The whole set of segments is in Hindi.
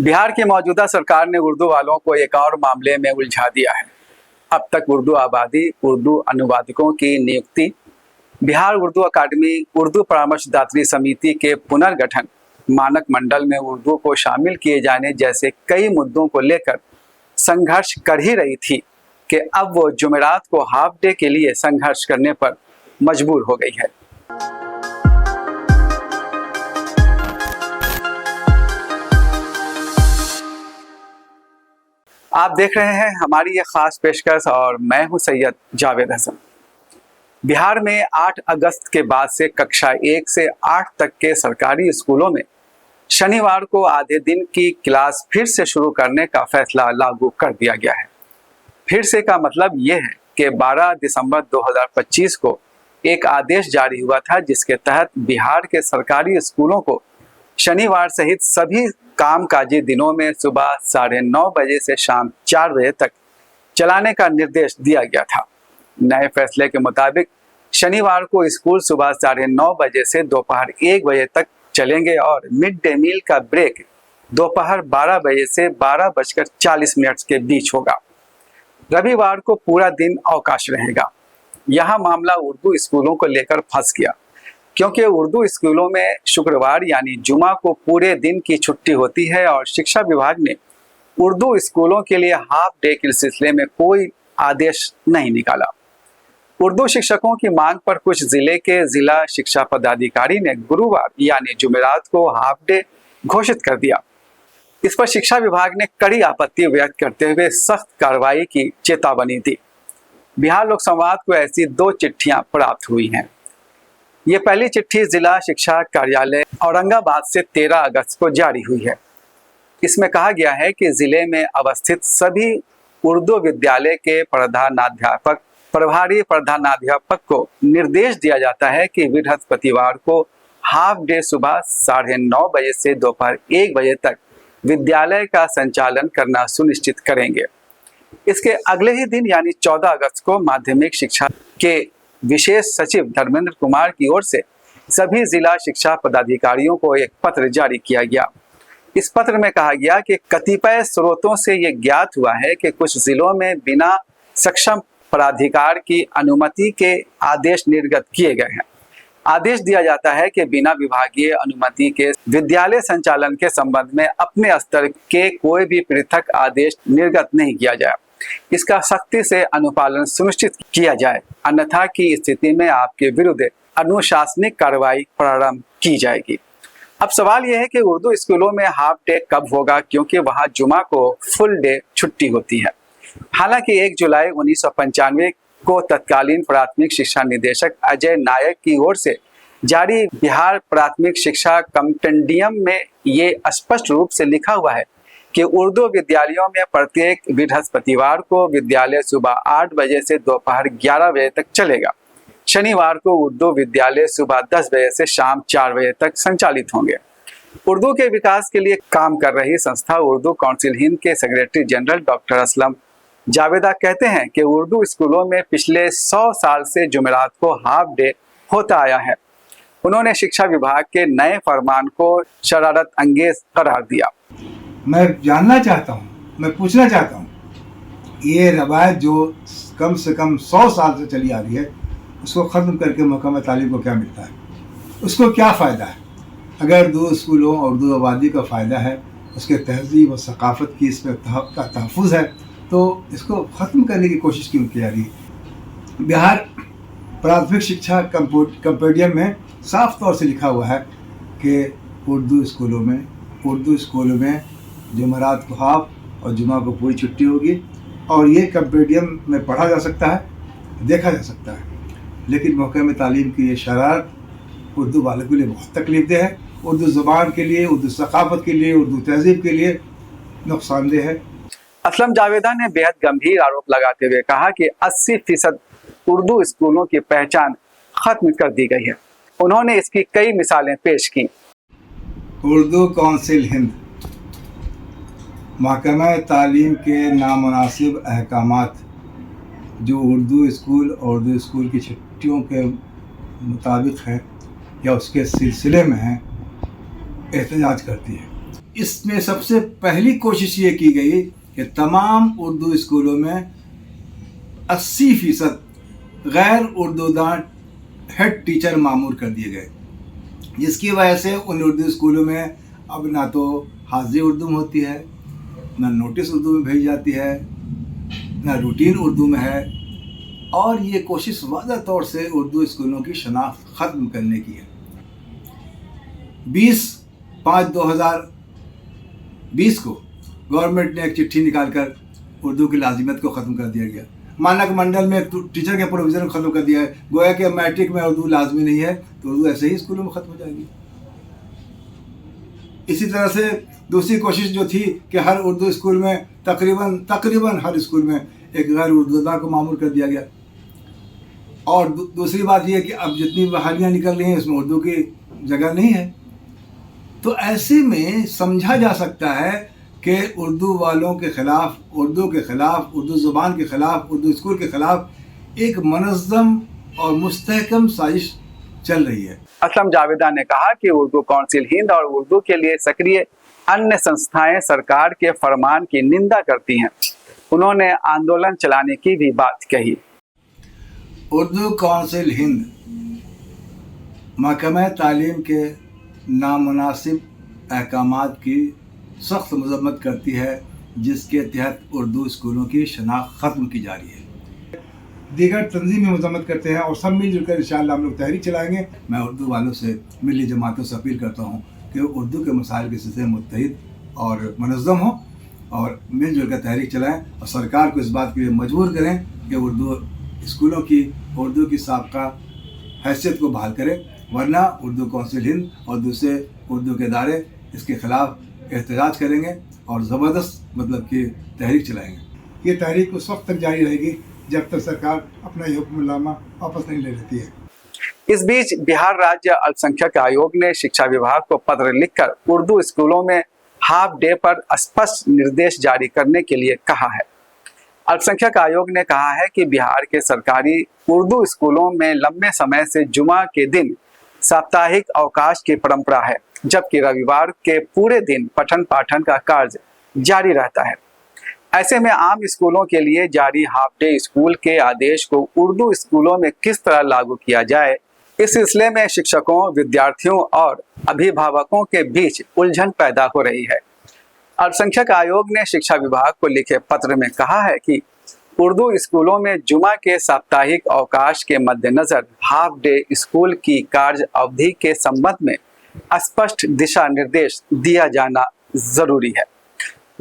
बिहार की मौजूदा सरकार ने उर्दू वालों को एक और मामले में उलझा दिया है। अब तक उर्दू आबादी, उर्दू अनुवादकों की नियुक्ति, बिहार उर्दू अकादमी, उर्दू परामर्शदात्री समिति के पुनर्गठन, मानक मंडल में उर्दू को शामिल किए जाने जैसे कई मुद्दों को लेकर संघर्ष कर ही रही थी कि अब वो जुमेरात को हाफ डे के लिए संघर्ष करने पर मजबूर हो गई है। आप देख रहे हैं हमारी ये खास पेशकश और मैं हूं सैयद जावेद हसन। बिहार में 8 अगस्त के बाद से कक्षा 1 से 8 तक के सरकारी स्कूलों में शनिवार को आधे दिन की क्लास फिर से शुरू करने का फैसला लागू कर दिया गया है। फिर से का मतलब ये है कि 12 दिसंबर 2025 को एक आदेश जारी हुआ था जिसके तहत बिहार के सरकारी स्कूलों को शनिवार सहित सभी कामकाजी दिनों में सुबह 9:30 बजे से शाम 4 बजे तक चलाने का निर्देश दिया गया था। नए फैसले के मुताबिक शनिवार को स्कूल सुबह 9:30 बजे से दोपहर 1 बजे तक चलेंगे और मिड डे मील का ब्रेक दोपहर 12 बजे से 12:40 के बीच होगा। रविवार को पूरा दिन अवकाश रहेगा। यहाँ मामला उर्दू स्कूलों को लेकर फंस गया क्योंकि उर्दू स्कूलों में शुक्रवार यानी जुमा को पूरे दिन की छुट्टी होती है और शिक्षा विभाग ने उर्दू स्कूलों के लिए हाफ डे के सिलसिले में कोई आदेश नहीं निकाला। उर्दू शिक्षकों की मांग पर कुछ जिले के जिला शिक्षा पदाधिकारी ने गुरुवार यानी जुमेरात को हाफ डे घोषित कर दिया। इस पर शिक्षा विभाग ने कड़ी आपत्ति व्यक्त करते हुए सख्त कार्रवाई की चेतावनी दी। बिहार लोक संवाद को ऐसी 2 चिट्ठियां प्राप्त हुई हैं। ये पहली चिट्ठी जिला शिक्षा कार्यालय औरंगाबाद से 13 अगस्त को जारी हुई है। इसमें कहा गया है कि जिले में अवस्थित सभी उर्दू विद्यालय के प्रधानाध्यापक, प्रभारी प्रधानाध्यापक को निर्देश दिया जाता है कि बृहस्पतिवार को हाफ डे सुबह 9:30 बजे से दोपहर 1 बजे तक विद्यालय का संचालन करना सुनिश्चित करेंगे। इसके अगले ही दिन यानी 14 अगस्त को माध्यमिक शिक्षा के विशेष सचिव धर्मेंद्र कुमार की ओर से सभी जिला शिक्षा पदाधिकारियों को एक पत्र जारी किया गया। इस पत्र में कहा गया कि कतिपय स्रोतों से ये ज्ञात हुआ है कि कुछ जिलों में बिना सक्षम प्राधिकार की अनुमति के आदेश निर्गत किए गए हैं। आदेश दिया जाता है कि बिना विभागीय अनुमति के विद्यालय संचालन के संबंध में अपने स्तर के कोई भी पृथक आदेश निर्गत नहीं किया जाए। इसका सख्ती से अनुपालन सुनिश्चित किया जाए, अन्यथा की स्थिति में आपके विरुद्ध अनुशासनिक कार्रवाई प्रारंभ की जाएगी। अब सवाल यह है कि उर्दू स्कूलों में हाफ डे कब होगा, क्योंकि वहां जुमा को फुल डे छुट्टी होती है। हालांकि 1 जुलाई 1995 को तत्कालीन प्राथमिक शिक्षा निदेशक अजय नायक की ओर से जारी बिहार प्राथमिक शिक्षा कंपेंडियम में ये स्पष्ट रूप से लिखा हुआ है कि उर्दू विद्यालयों में प्रत्येक बृहस्पतिवार को विद्यालय सुबह 8 बजे से दोपहर 11 बजे तक चलेगा। शनिवार को उर्दू विद्यालय सुबह 10 बजे से शाम 4 बजे तक संचालित होंगे। उर्दू के विकास के लिए काम कर रही संस्था उर्दू काउंसिल हिंद के secretary general doctor Aslam Javeda कहते हैं कि उर्दू स्कूलों में पिछले 100 साल से जुमेरात को हाफ डे होता आया है। उन्होंने शिक्षा विभाग के नए फरमान को शरारत अंगेज करार दिया। मैं जानना चाहता हूँ, मैं पूछना चाहता हूँ, ये रवायत जो कम से कम 100 साल से चली आ रही है उसको ख़त्म करके महकमा तालीम को क्या मिलता है, उसको क्या फ़ायदा है? अगर उर्दू स्कूलों और उर्दू आबादी का फ़ायदा है, उसके तहज़ीब और सकाफ़त की इसमें का तहफ़्फ़ुज़ है, तो इसको ख़त्म करने की कोशिश क्यों की जा रही है? बिहार प्राथमिक शिक्षा कंपेंडियम में साफ तौर से लिखा हुआ है कि उर्दू स्कूलों में जुमेरात को हाफ और जुमा को पूरी छुट्टी होगी और ये कंपेंडियम में पढ़ा जा सकता है, देखा जा सकता है। लेकिन महकमे तालीम की ये शरारत उर्दू वालों के लिए बहुत तकलीफदेह है, उर्दू ज़ुबान के लिए, उर्दू सकाफ़त के लिए, उर्दू तहज़ीब के लिए नुकसानदेह है। असलम जावेदा ने बेहद गंभीर आरोप लगाते हुए कहा कि 80% उर्दू स्कूलों की पहचान खत्म कर दी गई है। उन्होंने इसकी कई मिसालें पेश की। उर्दू काउंसिल हिंद महकमा तालीम के नामुनासिब अहकामात जो उर्दू स्कूल और उर्दू स्कूल की छुट्टियों के मुताबिक है या उसके सिलसिले में है, एहतजाज करती है। इसमें सबसे पहली कोशिश ये की गई कि तमाम उर्दू स्कूलों में 80% गैर उर्दूदान हेड टीचर मामूर कर दिए गए, जिसकी वजह से उन उर्दू स्कूलों में अब ना तो हाजिरी उर्दू में होती है, ना नोटिस उर्दू में भेजी जाती है, ना रूटीन उर्दू में है। और ये कोशिश वाज़ह तौर से उर्दू स्कूलों की शनाख्त ख़त्म करने की है। 20/5/2020 को गवर्नमेंट ने एक चिट्ठी निकालकर उर्दू की लाजिमियत को ख़त्म कर दिया गया। मानक मंडल में टीचर के प्रोविज़न को ख़त्म कर दिया है। गोया कि मैट्रिक में उर्दू लाजमी नहीं है तो उर्दू ऐसे ही स्कूलों में ख़त्म हो जाएगी। इसी तरह से दूसरी कोशिश जो थी कि हर उर्दू स्कूल में तकरीबन हर स्कूल में एक गैर उर्दूदान को मामूर कर दिया गया। और दूसरी बात यह कि अब जितनी बहालियाँ निकल रही हैं उसमें उर्दू की जगह नहीं है। तो ऐसे में समझा जा सकता है कि उर्दू वालों के ख़िलाफ़, उर्दू के ख़िलाफ़, उर्दू ज़ुबान के ख़िलाफ़, उर्दू स्कूल के ख़िलाफ़ एक मनज़्ज़म और मुस्तहकम साजिश चल रही है। असलम जावेदा ने कहा कि उर्दू काउंसिल हिंद और उर्दू के लिए सक्रिय अन्य संस्थाएं सरकार के फरमान की निंदा करती हैं। उन्होंने आंदोलन चलाने की भी बात कही। उर्दू काउंसिल हिंद महकमा तालीम के नामुनासिब अहकामात की सख्त मज़म्मत करती है, जिसके तहत उर्दू स्कूलों की शनाख्त ख़त्म की जा रही है। दीगर तंजीम में मज़म्मत करते हैं और सब मिलजुल कर इंशाअल्लाह हम लोग तहरीक चलाएँगे। मैं उर्दू वालों से, मिली जमातों से अपील करता हूँ कि उर्दू के मसाइल के सिलसिले में मुत्तहिद और मनज़्ज़म हों और मिलजुल कर तहरीक चलाएँ और सरकार को इस बात के लिए मजबूर करें कि उर्दू स्कूलों की उर्दू की साबका हैसियत को बहाल करें, वरना उर्दू काउंसिल हिंद और दूसरे उर्दू के इदारे इसके ख़िलाफ़ एहतजाज करेंगे और ज़बरदस्त मतलब कि तहरीक चलाएँगे। ये तहरीक उस वक्त तक जारी रहेगी जब तक सरकार अपना ये हुक्मनामा वापस नहीं ले लेती है। इस बीच बिहार राज्य अल्पसंख्यक आयोग ने शिक्षा विभाग को पत्र लिखकर उर्दू स्कूलों में हाफ डे पर स्पष्ट निर्देश जारी करने के लिए कहा है। अल्पसंख्यक आयोग ने कहा है कि बिहार के सरकारी उर्दू स्कूलों में लंबे समय से जुमा के दिन साप्ताहिक अवकाश की परंपरा है, जबकि रविवार के पूरे दिन पठन पाठन का कार्य जारी रहता है। ऐसे में आम स्कूलों के लिए जारी हाफ डे स्कूल के आदेश को उर्दू स्कूलों में किस तरह लागू किया जाए, इस सिलसिले में शिक्षकों, विद्यार्थियों और अभिभावकों के बीच उलझन पैदा हो रही है। अल्पसंख्यक आयोग ने शिक्षा विभाग को लिखे पत्र में कहा है कि उर्दू स्कूलों में जुमा के साप्ताहिक अवकाश के मद्देनजर हाफ डे स्कूल की कार्य अवधि के संबंध में स्पष्ट दिशा निर्देश दिया जाना जरूरी है।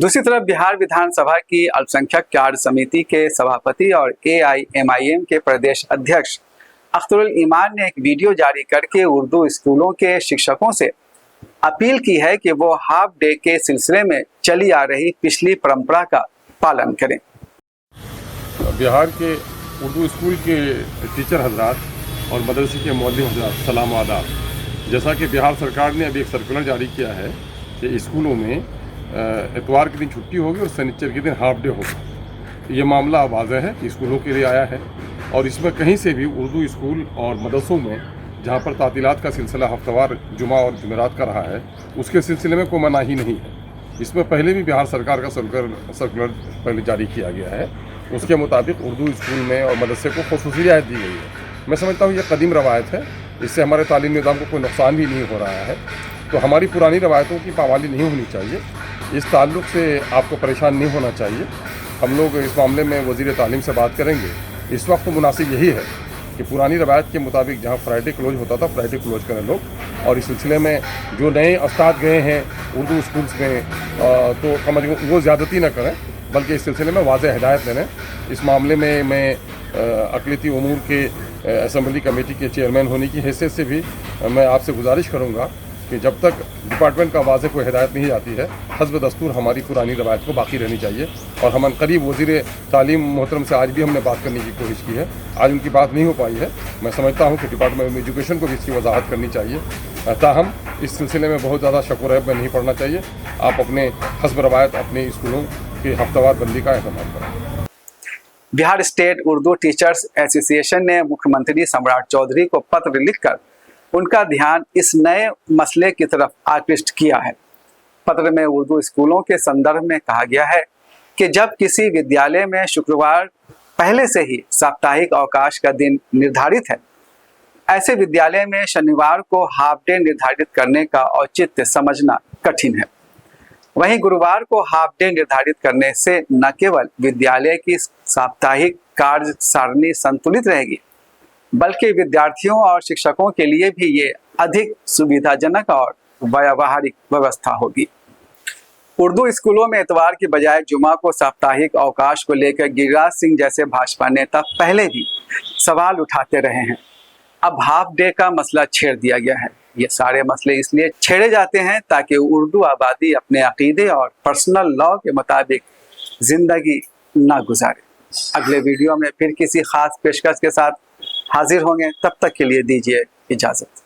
दूसरी तरफ बिहार विधानसभा की अल्पसंख्यक कार्य समिति के सभापति और AIMIM के प्रदेश अध्यक्ष अख्तरुल ईमान ने एक वीडियो जारी करके उर्दू स्कूलों के शिक्षकों से अपील की है कि वो हाफ डे के सिलसिले में चली आ रही पिछली परंपरा का पालन करें। बिहार के उर्दू स्कूल के टीचर हजरात और मदरसे के मौलवी हजरात, सलाम आदाब। जैसा कि बिहार सरकार ने अभी एक सर्कुलर जारी किया है कि स्कूलों में इतवार के दिन छुट्टी होगी और शनिचर के दिन हाफ डे होगा। ये मामला वाज़ह है कि स्कूलों के लिए आया है और इसमें कहीं से भी उर्दू स्कूल और मदरसों में जहाँ पर तातीलात का सिलसिला हफ्तावार जुमा और जुमेरात का रहा है, उसके सिलसिले में कोई मनाही नहीं है। इसमें पहले भी बिहार सरकार का सर्कुलर पहले जारी किया गया है। उसके मुताबिक उर्दू स्कूल में और मदरसे को ख़ुसूसी रियायत दी गई है। मैं समझता हूँ ये कदीम रवायत है, इससे हमारे तालीमी निज़ाम को कोई नुकसान भी नहीं हो रहा है। तो हमारी पुरानी रवायतों की पामाली नहीं होनी चाहिए। इस ताल्लुक़ से आपको परेशान नहीं होना चाहिए। हम लोग इस मामले में वज़ीर तालीम से बात करेंगे। इस वक्त मुनासिब यही है कि पुरानी रवायत के मुताबिक जहाँ फ्राइडे क्लोज होता था, फ्राइडे क्लोज करें लोग। और इस सिलसिले में जो नए उस्ताद गए हैं उर्दू स्कूल्स में तो समझ वो ज़्यादती न करें, बल्कि इस सिलसिले में वाज़ेह हिदायत दें। इस मामले में मैं अक़लियती उमूर के असम्बली कमेटी के चेयरमैन होने की हैसियत से भी मैं आपसे गुजारिश करूँगा कि जब तक डिपार्टमेंट का वाज़ेह कोई हिदायत नहीं आती है, हस्ब दस्तूर हमारी पुरानी रवायत को बाकी रहनी चाहिए। और हम करीब वज़ीर तालीम मोहतरम से आज भी हमने बात करने की कोशिश की है, आज उनकी बात नहीं हो पाई है। मैं समझता हूँ कि डिपार्टमेंट ऑफ एजुकेशन को भी इसकी वजाहत करनी चाहिए। ताहम इस सिलसिले में बहुत ज़्यादा शक व रैब में नहीं पड़ना चाहिए। आप अपने हस्ब रवायत अपने स्कूलों की हफ्तावार बंदी का एहतमाम करें। Bihar state Urdu teachers association ने मुख्यमंत्री सम्राट चौधरी को पत्र लिखकर उनका ध्यान इस नए मसले की तरफ आकृष्ट किया है। पत्र में उर्दू स्कूलों के संदर्भ में कहा गया है कि जब किसी विद्यालय में शुक्रवार पहले से ही साप्ताहिक अवकाश का दिन निर्धारित है, ऐसे विद्यालय में शनिवार को हाफ डे निर्धारित करने का औचित्य समझना कठिन है। वहीं गुरुवार को हाफ डे निर्धारित करने से न केवल विद्यालय की साप्ताहिक कार्य सारणी संतुलित रहेगी, बल्कि विद्यार्थियों और शिक्षकों के लिए भी ये अधिक सुविधाजनक और व्यावहारिक व्यवस्था होगी। उर्दू स्कूलों में इतवार की बजाय जुमा को साप्ताहिक अवकाश को लेकर गिरिराज सिंह जैसे भाजपा नेता पहले भी सवाल उठाते रहे हैं। अब हाफ डे का मसला छेड़ दिया गया है। ये सारे मसले इसलिए छेड़े जाते हैं ताकि उर्दू आबादी अपने अकीदे और पर्सनल लॉ के मुताबिक जिंदगी ना गुजारे। अगले वीडियो में फिर किसी खास पेशकश के साथ हाजिर होंगे, तब तक के लिए दीजिए इजाजत।